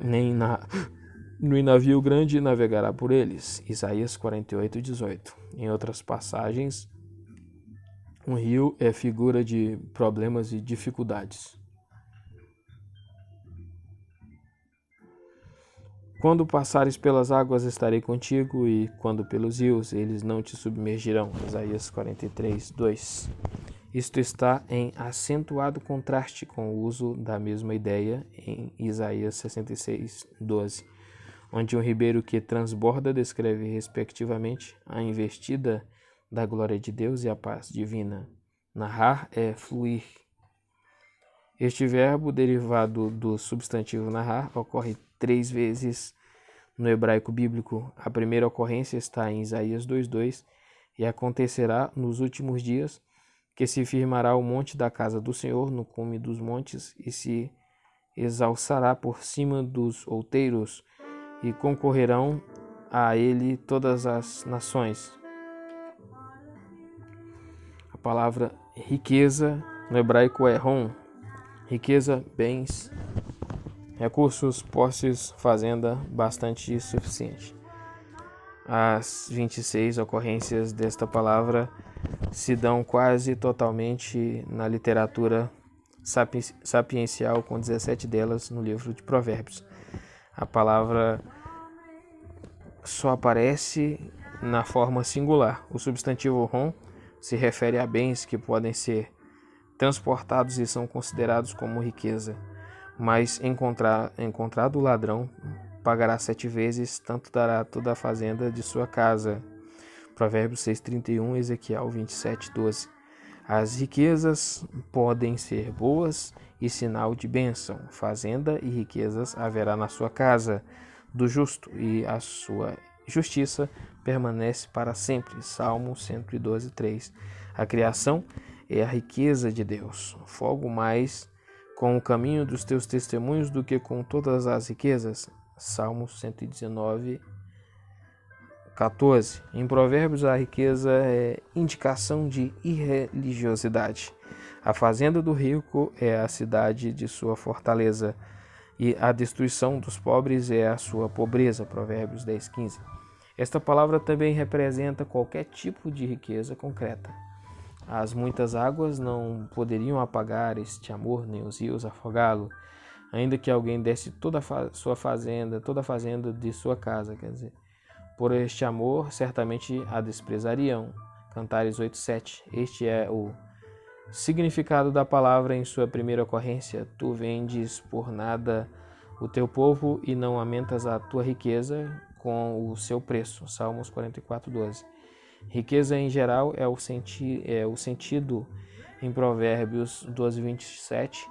nem navio grande navegará por eles. Isaías 48:18. Em outras passagens, um rio é figura de problemas e dificuldades. Quando passares pelas águas, estarei contigo, e quando pelos rios, eles não te submergirão. Isaías 43:2. Isto está em acentuado contraste com o uso da mesma ideia em Isaías 66:12, onde um ribeiro que transborda descreve respectivamente a investida da glória de Deus e a paz divina. Narrar é fluir. Este verbo, derivado do substantivo narrar, ocorre 3 vezes no hebraico bíblico. A primeira ocorrência está em Isaías 2:2, e acontecerá nos últimos dias que se firmará o monte da casa do Senhor no cume dos montes, e se exalçará por cima dos outeiros, e concorrerão a ele todas as nações. A palavra riqueza no hebraico é hon. Riqueza, bens, recursos, posses, fazenda, bastante suficiente. As 26 ocorrências desta palavra se dão quase totalmente na literatura sapiencial, com 17 delas no livro de Provérbios. A palavra só aparece na forma singular. O substantivo hon se refere a bens que podem ser transportados e são considerados como riqueza. Mas encontrado o ladrão, pagará 7 vezes, tanto dará toda a fazenda de sua casa. Provérbios 6:31, Ezequiel 27:12. As riquezas podem ser boas e sinal de bênção. Fazenda e riquezas haverá na sua casa do justo, e a sua justiça permanece para sempre. Salmo 112:3. A criação é a riqueza de Deus. Folgo mais com o caminho dos teus testemunhos do que com todas as riquezas. Salmo 119:14. Em Provérbios, a riqueza é indicação de irreligiosidade. A fazenda do rico é a cidade de sua fortaleza, e a destruição dos pobres é a sua pobreza. Provérbios 10:15. Esta palavra também representa qualquer tipo de riqueza concreta. As muitas águas não poderiam apagar este amor, nem os rios afogá-lo, ainda que alguém desse toda a fazenda de sua casa, por este amor certamente a desprezariam. Cantares 8:7. Este é o significado da palavra em sua primeira ocorrência. Tu vendes por nada o teu povo e não aumentas a tua riqueza com o seu preço. Salmos 44:12. Riqueza em geral é o sentido em Provérbios 12:27.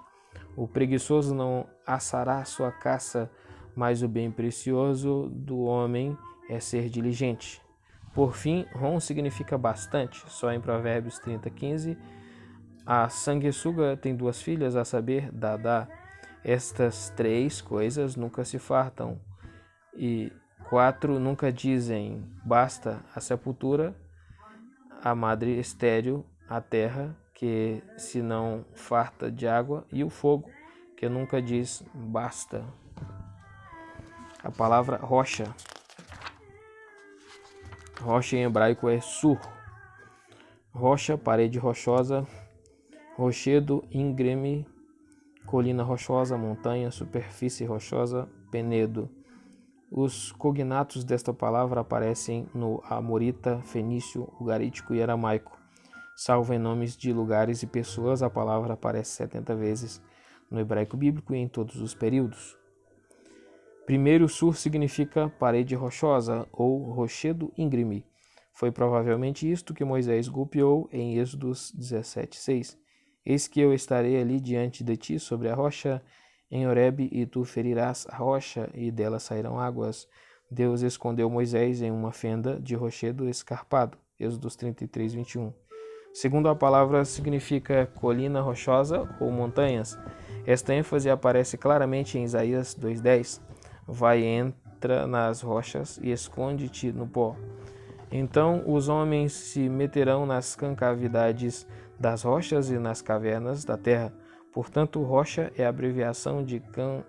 O preguiçoso não assará sua caça, mas o bem precioso do homem é ser diligente. Por fim, hon significa bastante. Só em Provérbios 30:15. A sanguessuga tem 2 filhas, a saber, Dadá. Estas 3 coisas nunca se fartam, e 4 nunca dizem basta: a sepultura, a madre estéril, a terra, que se não farta de água, e o fogo, que nunca diz basta. A palavra rocha. Rocha em hebraico é sur. Rocha, parede rochosa, rochedo, íngreme, colina rochosa, montanha, superfície rochosa, penedo. Os cognatos desta palavra aparecem no amorita, fenício, ugarítico e aramaico. Salvo em nomes de lugares e pessoas, a palavra aparece 70 vezes no hebraico bíblico e em todos os períodos. Primeiro, sur significa parede rochosa ou rochedo íngreme. Foi provavelmente isto que Moisés golpeou em Êxodos 17:6. Eis que eu estarei ali diante de ti sobre a rocha em Horebe, e tu ferirás a rocha, e dela sairão águas. Deus escondeu Moisés em uma fenda de rochedo escarpado. Êxodos 33:21. Segundo, a palavra significa colina rochosa ou montanhas. Esta ênfase aparece claramente em Isaías 2:10. Vai, entra nas rochas e esconde-te no pó. Então os homens se meterão nas concavidades das rochas e nas cavernas da terra. Portanto, rocha é a abreviação de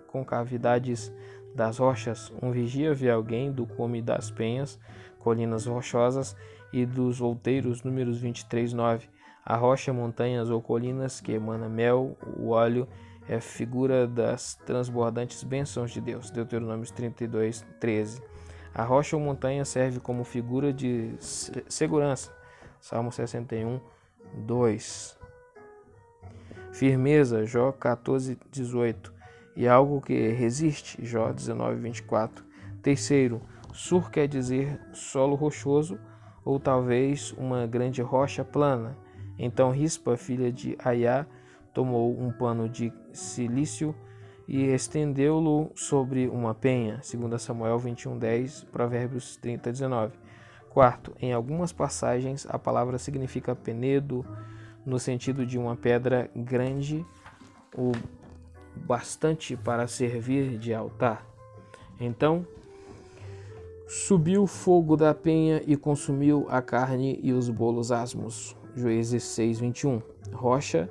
concavidades das rochas. Um vigia vê alguém do cume das penhas, colinas rochosas e dos outeiros, Números 23:9. A rocha, montanhas ou colinas que emana mel, o óleo, é figura das transbordantes bênçãos de Deus, Deuteronômio 32:13. A rocha ou montanha serve como figura de segurança, Salmo 61:2. Firmeza, Jó 14:18. E algo que resiste, Jó 19:24. Terceiro, Sur quer dizer solo rochoso ou talvez uma grande rocha plana. Então Rispa, filha de Aiá, tomou um pano de cilício e estendeu-lo sobre uma penha, 2 Samuel 21:10, Provérbios 30:19. Quarto, em algumas passagens a palavra significa penedo, no sentido de uma pedra grande o bastante para servir de altar. Então subiu o fogo da penha e consumiu a carne e os bolos asmos. Juízes 6:21. Rocha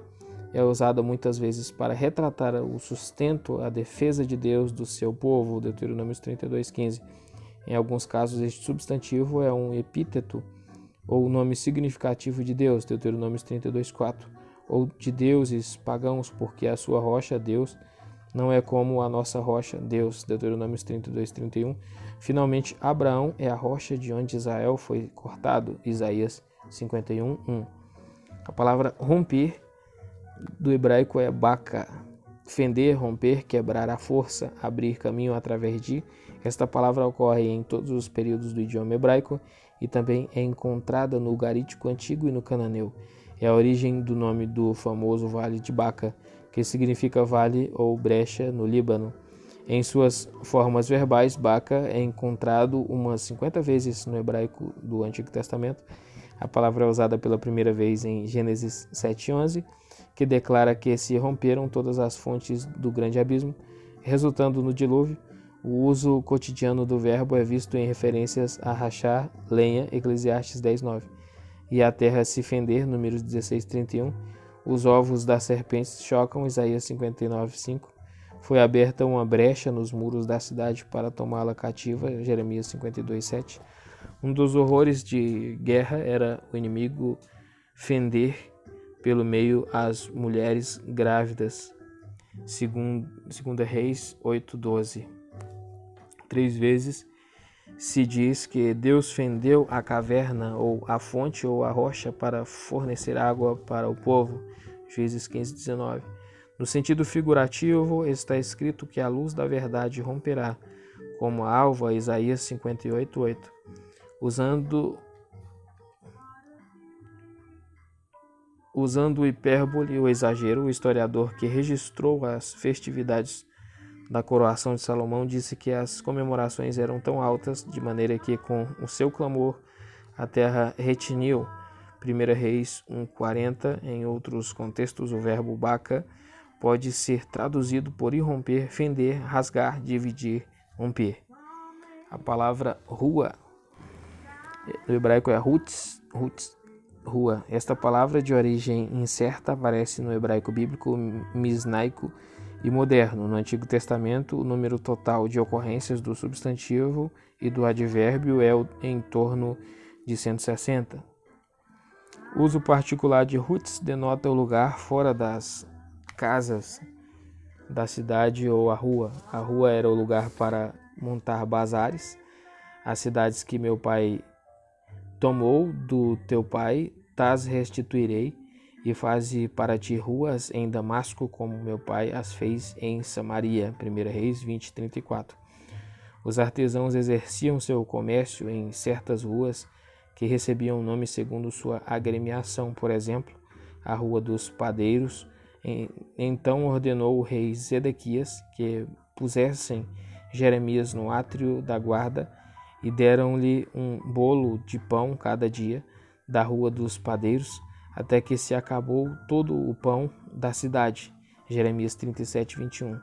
é usada muitas vezes para retratar o sustento, a defesa de Deus do seu povo, Deuteronômio 32:15. Em alguns casos, este substantivo é um epíteto ou nome significativo de Deus, Deuteronômio 32:4, ou de deuses pagãos, porque a sua rocha, Deus, não é como a nossa rocha, Deus, Deuteronômio 32:31. Finalmente, Abraão é a rocha de onde Israel foi cortado, Isaías 51:1. A palavra romper do hebraico é baca, fender, romper, quebrar a força, abrir caminho através de. Esta palavra ocorre em todos os períodos do idioma hebraico e também é encontrada no Ugarítico Antigo e no Cananeu. É a origem do nome do famoso Vale de Baca, que significa vale ou brecha no Líbano. Em suas formas verbais, Baca é encontrado umas 50 vezes no hebraico do Antigo Testamento. A palavra é usada pela primeira vez em Gênesis 7:11, que declara que se romperam todas as fontes do grande abismo, resultando no dilúvio. O uso cotidiano do verbo é visto em referências a rachar lenha, Eclesiastes 10:9, e a terra se fender, Números 16:31. Os ovos das serpentes chocam, Isaías 59:5. Foi aberta uma brecha nos muros da cidade para tomá-la cativa, Jeremias 52:7. Um dos horrores de guerra era o inimigo fender pelo meio as mulheres grávidas, Segunda Reis 8:12. 3 vezes se diz que Deus fendeu a caverna, ou a fonte, ou a rocha para fornecer água para o povo, Juízes 15:19. No sentido figurativo, está escrito que a luz da verdade romperá, como a alva, Isaías 58:8. Usando o hipérbole ou exagero, o historiador que registrou as festividades da coroação de Salomão disse que as comemorações eram tão altas, de maneira que com o seu clamor a terra retiniu. 1 Reis 1:40. Em outros contextos, o verbo baca pode ser traduzido por irromper, fender, rasgar, dividir, romper. A palavra rua, no hebraico é rutz, rua. Esta palavra de origem incerta aparece no hebraico bíblico misnaico e moderno. No Antigo Testamento, o número total de ocorrências do substantivo e do advérbio é em torno de 160. O uso particular de rutz denota o lugar fora das casas da cidade ou a rua. A rua era o lugar para montar bazares. As cidades que meu pai tomou do teu pai, tas restituirei, e faze para ti ruas em Damasco, como meu pai as fez em Samaria. 1 Reis 20:34. Os artesãos exerciam seu comércio em certas ruas que recebiam nome segundo sua agremiação, por exemplo, a Rua dos Padeiros. Então ordenou o rei Zedequias que pusessem Jeremias no átrio da guarda e deram-lhe um bolo de pão cada dia da Rua dos Padeiros, até que se acabou todo o pão da cidade. Jeremias 37:21.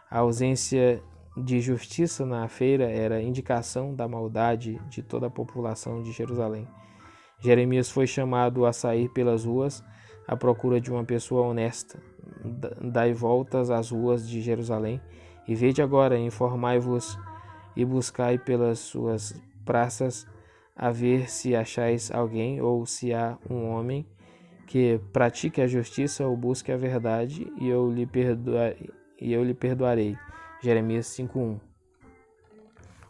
A ausência de justiça na feira era indicação da maldade de toda a população de Jerusalém. Jeremias foi chamado a sair pelas ruas à procura de uma pessoa honesta. Dai voltas às ruas de Jerusalém E vede agora, informai-vos e buscai pelas suas praças, a ver se achais alguém, ou se há um homem que pratique a justiça ou busque a verdade, e eu lhe perdoarei. Jeremias 5:1.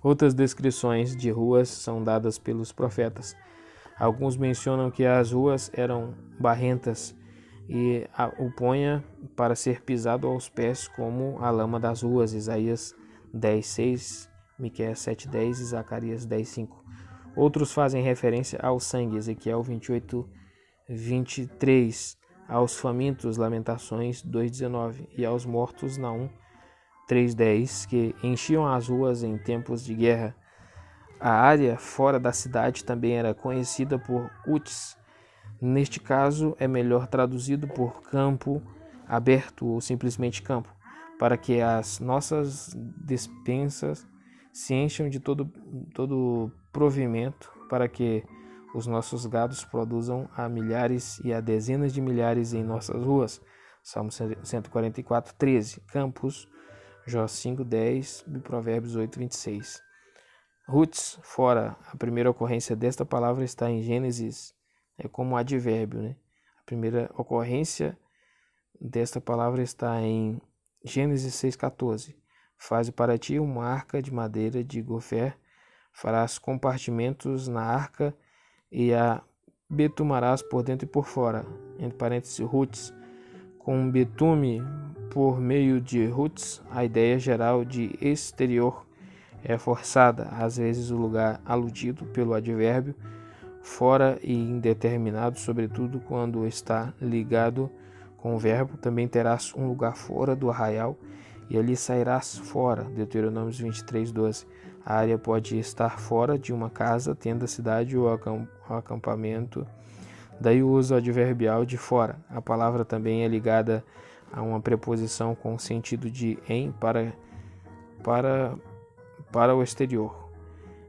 Outras descrições de ruas são dadas pelos profetas. Alguns mencionam que as ruas eram barrentas e o ponha para ser pisado aos pés como a lama das ruas. Isaías 10:6, Miqueias 7:10 e Zacarias 10:5. Outros fazem referência ao sangue, Ezequiel 28:23, aos famintos, Lamentações 2:19, e aos mortos, Naum 3:10, que enchiam as ruas em tempos de guerra. A área fora da cidade também era conhecida por Uts. Neste caso, é melhor traduzido por campo aberto ou simplesmente campo, para que as nossas despensas se encham de todo provimento, para que os nossos gados produzam a milhares e a dezenas de milhares em nossas ruas. Salmo 144:13. Campos, Jó 5:10 e Provérbios 8:26. Roots, fora, a primeira ocorrência desta palavra está em Gênesis, é como advérbio, né? A primeira ocorrência desta palavra está em Gênesis 6:14. Faze para ti uma arca de madeira de gofer, farás compartimentos na arca e a betumarás por dentro e por fora, entre parênteses, roots, com betume por meio de roots. A ideia geral de exterior é forçada, às vezes o lugar aludido pelo advérbio fora e indeterminado, sobretudo quando está ligado com o verbo. Também terás um lugar fora do arraial e ali sairás fora. Deuteronômio 23:12. A área pode estar fora de uma casa, tenda, cidade ou acampamento. Daí o uso adverbial de fora. A palavra também é ligada a uma preposição com sentido de em para o exterior.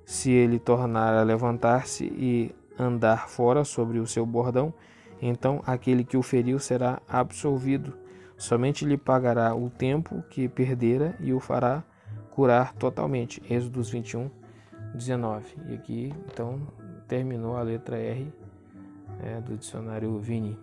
Se ele tornar a levantar-se e andar fora sobre o seu bordão, então aquele que o feriu será absolvido. Somente lhe pagará o tempo que perdera e o fará curar totalmente. Êxodos 21:19. E aqui, então, terminou a letra R do dicionário Vini.